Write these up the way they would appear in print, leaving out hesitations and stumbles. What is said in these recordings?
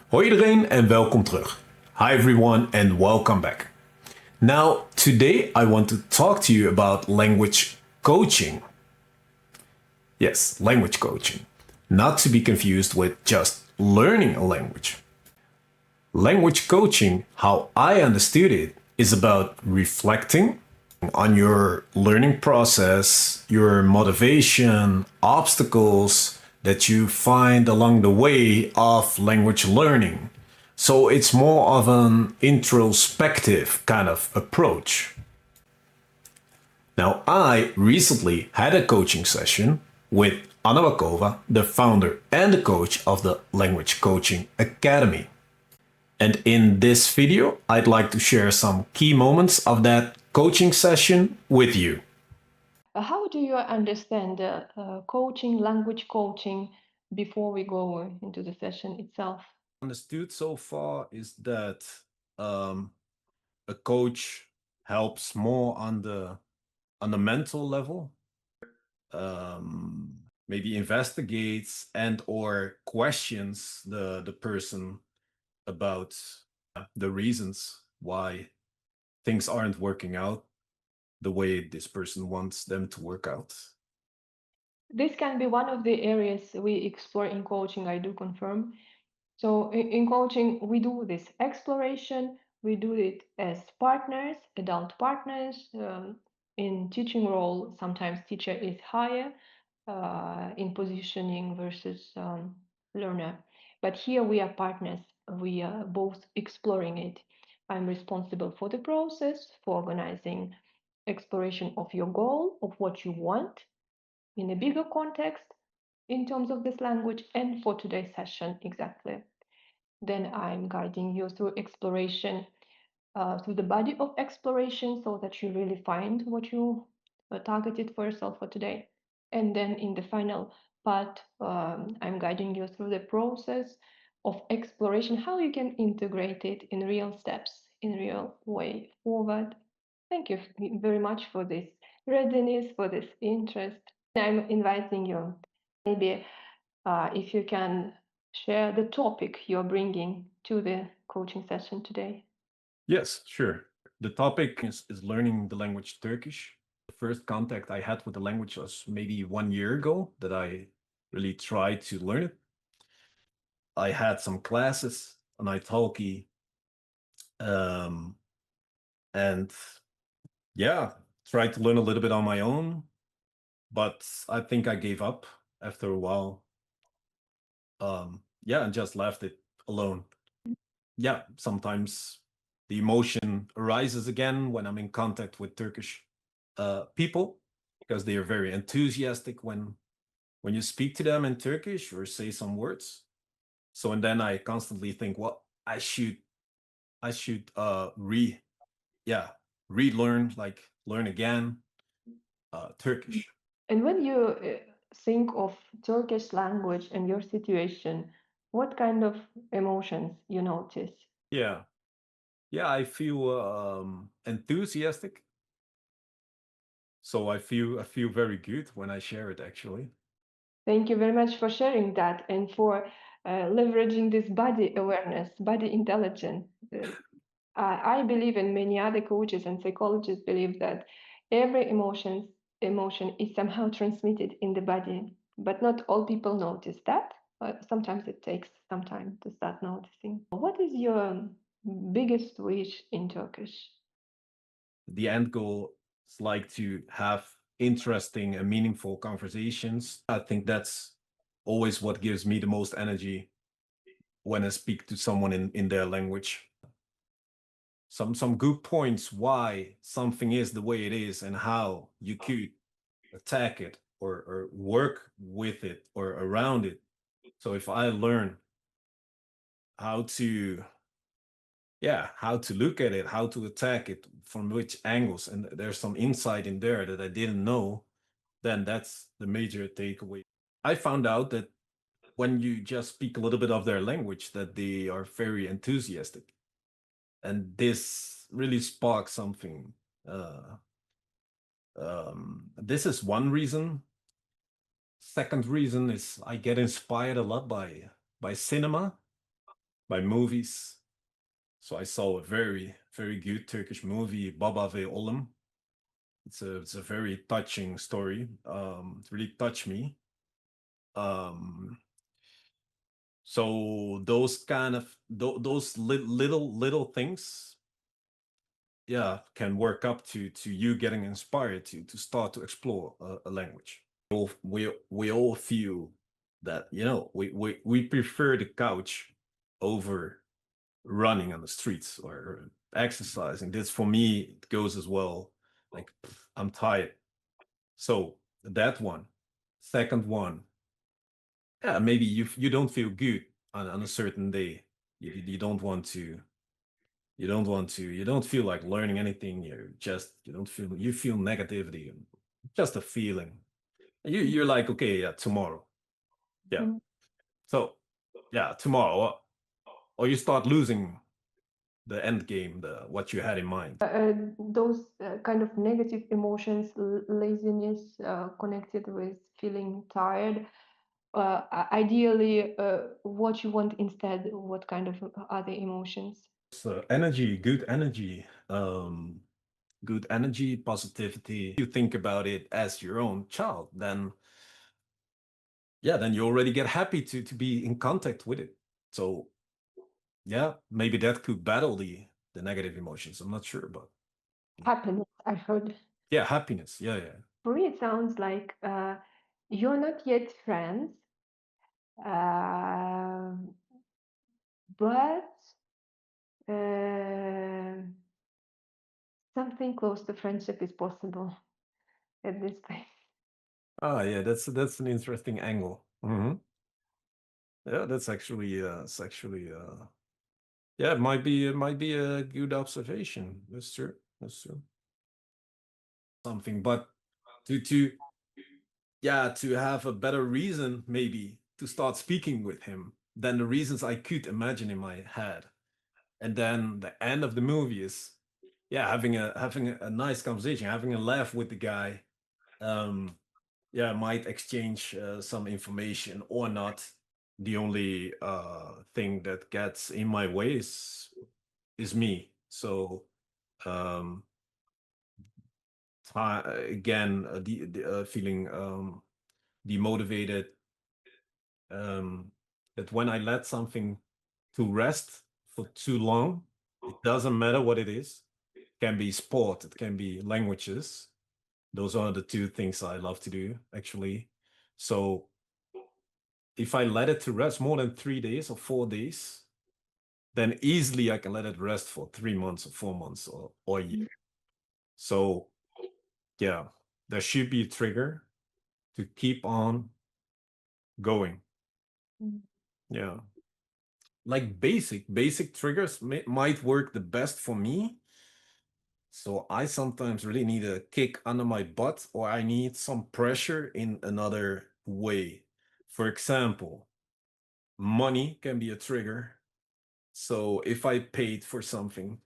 Hoi iedereen en welkom terug. Hi everyone and welcome back. Now, today I want to talk to you about language coaching. Yes, language coaching. Not to be confused with just learning a language. Language coaching, how I understood it, is about reflecting on your learning process, your motivation, obstacles that you find along the way of language learning. So it's more of an introspective kind of approach. Now, I recently had a coaching session with Anna Bakova, the founder and the coach of the Language Coaching Academy. And in this video, I'd like to share some key moments of that coaching session with you. How do you understand coaching, language coaching, before we go into the session itself? Understood so far is that a coach helps more on the mental level, maybe investigates and or questions the person about the reasons why things aren't working out the way this person wants them to work out. This can be one of the areas we explore in coaching, I do confirm. So in coaching, we do this exploration, we do it as partners, adult partners. In teaching role, sometimes teacher is higher in positioning versus learner. But here we are partners. We are both exploring it. I'm responsible for the process, for organizing exploration of your goal, of what you want in a bigger context in terms of this language, and for today's session exactly. Then I'm guiding you through exploration, through the body of exploration, so that you really find what you targeted for yourself for today. And then in the final part, I'm guiding you through the process of exploration, how you can integrate it in real steps, in real way forward. Thank you very much for this readiness, for this interest. I'm inviting you, maybe if you can share the topic you're bringing to the coaching session today. Yes, sure. The topic is learning the language Turkish. The first contact I had with the language was maybe 1 year ago that I really tried to learn it. I had some classes on italki, and yeah, tried to learn a little bit on my own, but I think I gave up after a while. Yeah, and just left it alone. Yeah, sometimes the emotion arises again when I'm in contact with Turkish people, because they are very enthusiastic when you speak to them in Turkish or say some words. So and then I constantly think, well, I should relearn, like learn again Turkish. And when you think of Turkish language and your situation, what kind of emotions you notice? Yeah, yeah, I feel enthusiastic. So I feel very good when I share it actually. Thank you very much for sharing that and for leveraging this body awareness, body intelligence. I believe, and many other coaches and psychologists believe, that every emotion is somehow transmitted in the body, but not all people notice that. Sometimes it takes some time to start noticing. What is your biggest wish in Turkish? The end goal is like to have interesting and meaningful conversations. I think that's always what gives me the most energy when I speak to someone in their language. Some good points why something is the way it is and how you could attack it or work with it or around it. So if I learn how to how to look at it, how to attack it, from which angles, and there's some insight in there that I didn't know, then that's the major takeaway. I found out that when you just speak a little bit of their language, that they are very enthusiastic, and this really sparks something. This is one reason. Second reason is I get inspired a lot by cinema. by movies. So I saw a very, very good Turkish movie, Baba ve Oğlum. It's a very touching story. It really touched me. So those kind of those little things, yeah, can work up to you getting inspired to start to explore a language. We all feel that, you know, we prefer the couch over running on the streets or exercising. This for me, it goes as well. Like, I'm tired. So that one. Second one, yeah, maybe you don't feel good on a certain day. You don't want to. You don't feel like learning anything. You don't feel, you feel negativity, just a feeling. You're like, okay, yeah, tomorrow. Yeah. Mhm. So yeah, tomorrow, or you start losing the end game, the what you had in mind. Those kind of negative emotions, laziness connected with feeling tired. Ideally, what you want instead, what kind of other emotions? So energy, good energy, positivity. You think about it as your own child, then yeah, then you already get happy to be in contact with it. So yeah, maybe that could battle the negative emotions. I'm not sure, but Happiness, I heard. yeah, happiness. Yeah, yeah. For me, it sounds like you're not yet friends, uh, but uh, something close to friendship is possible at this time. Ah, yeah, that's an interesting angle. Yeah, that's actually it's actually yeah, it might be a good observation. That's true. That's true. Something, but to yeah, to have a better reason maybe to start speaking with him than the reasons I could imagine in my head. And then the end of the movie is, yeah, having a nice conversation, having a laugh with the guy. Um, yeah, might exchange some information or not. The only thing that gets in my way is me. So um, again, feeling demotivated. That when I let something to rest for too long, it doesn't matter what it is. It can be sport, it can be languages. Those are the two things I love to do, actually. So if I let it to rest more than 3 days or 4 days, then easily I can let it rest for 3 months or 4 months or a year. So yeah, there should be a trigger to keep on going. Mm. Yeah. Like basic triggers might work the best for me. So I sometimes really need a kick under my butt, or I need some pressure in another way. For example, money can be a trigger. So if I paid for something,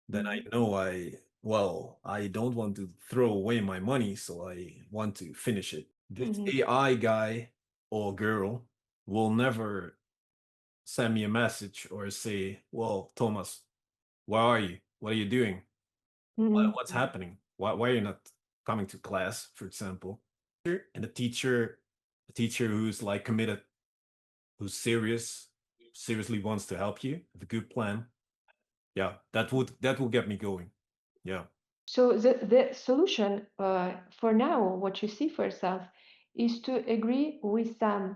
then I know I don't want to throw away my money, so I want to finish it. This Mhm. AI guy or girl will never send me a message or say, well, Thomas, where are you? What are you doing? Mhm. What's happening? Why are you not coming to class, for example? And the teacher who's like committed, who's seriously wants to help you, have a good plan. Yeah, that will get me going. Yeah. So the solution for now, what you see for yourself, is to agree with some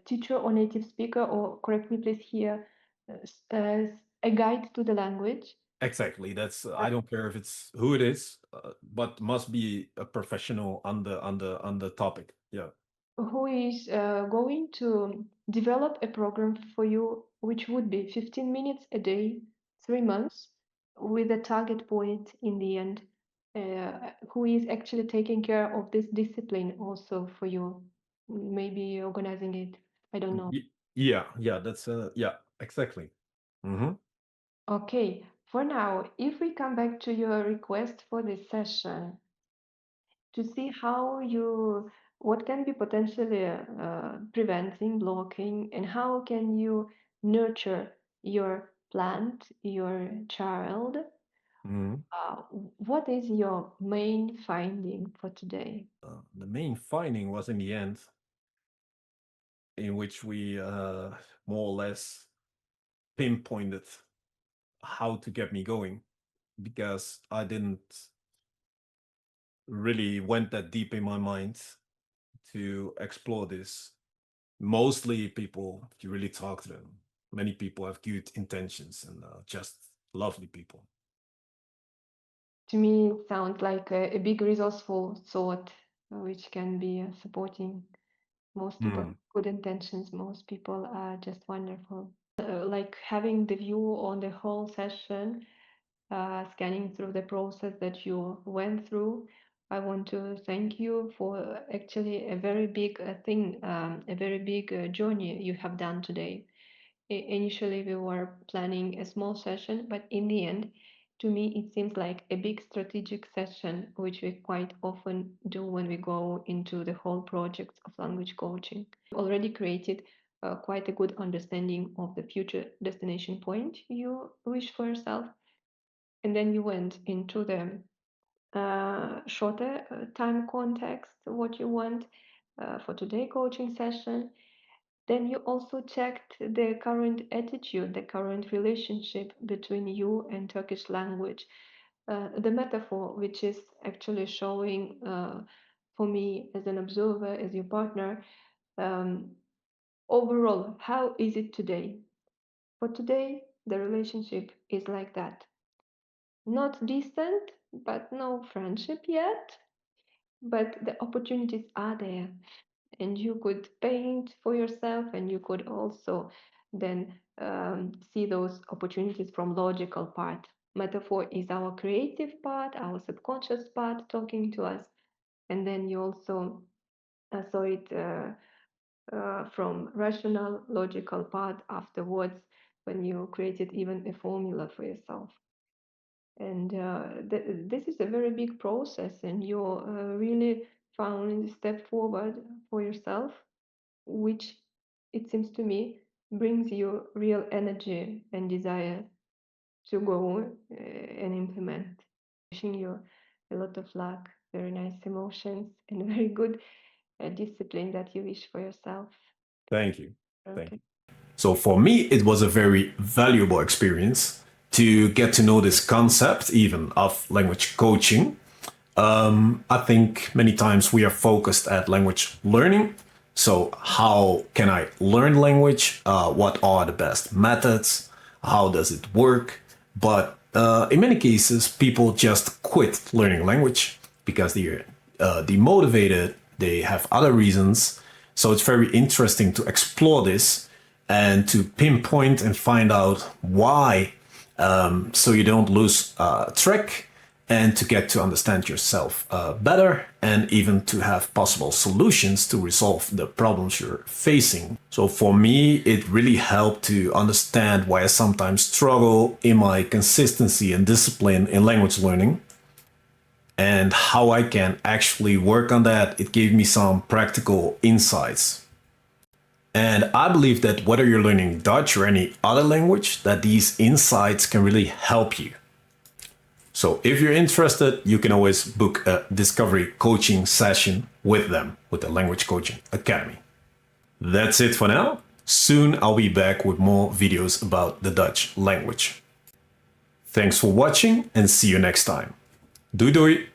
teacher or native speaker, or correct me please here, as a guide to the language, Exactly. That's I don't care if it's who it is, but must be a professional on the topic. Yeah. who is going to develop a program for you, which would be 15 minutes a day, 3 months, with a target point in the end, who is actually taking care of this discipline also for you, maybe organizing it. I don't know. Yeah, that's yeah, exactly. Mm-hmm. Okay, for now, if we come back to your request for this session, to see how you what can be potentially preventing blocking, and how can you nurture your plant, your child. What is your main finding for today? The main finding was in the end, in which we more or less pinpointed how to get me going, because I didn't really went that deep in my mind to explore this. Mostly people, if you really talk to them, many people have good intentions and just lovely people. To me, it sounds like a big resourceful thought, which can be supporting most people. Good intentions, most people are just wonderful. Like having the view on the whole session, scanning through the process that you went through. I want to thank you for actually a very big thing, a very big journey you have done today. Initially, we were planning a small session, but in the end, to me, it seems like a big strategic session, which we quite often do when we go into the whole project of language coaching. Already created quite a good understanding of the future destination point you wish for yourself. And then you went into the shorter time context, what you want for today coaching session. Then you also checked the current attitude, the current relationship between you and Turkish language, the metaphor, which is actually showing for me as an observer, as your partner, um, overall, how is it today? For today, the relationship is like that. Not distant, but no friendship yet. But the opportunities are there, and you could paint for yourself, and you could also then see those opportunities from logical part. Metaphor is our creative part, our subconscious part talking to us, and then you also saw it from rational, logical part afterwards when you created even a formula for yourself. And this is a very big process, and you really found a step forward for yourself, which it seems to me brings you real energy and desire to go and implement. Wishing you a lot of luck, very nice emotions, and very good discipline that you wish for yourself. Thank you. Thank Okay. you. So for me, it was a very valuable experience to get to know this concept, even of language coaching. I think many times we are focused at language learning. So how can I learn language? What are the best methods? How does it work? But in many cases, people just quit learning language because they're demotivated. They have other reasons. So it's very interesting to explore this and to pinpoint and find out why, so you don't lose track, and to get to understand yourself better, and even to have possible solutions to resolve the problems you're facing. So for me, it really helped to understand why I sometimes struggle in my consistency and discipline in language learning, and how I can actually work on that. It gave me some practical insights. And I believe that whether you're learning Dutch or any other language, that these insights can really help you. So if you're interested, you can always book a discovery coaching session with them, with the Language Coaching Academy. That's it for now. Soon I'll be back with more videos about the Dutch language. Thanks for watching and see you next time. Doei doei!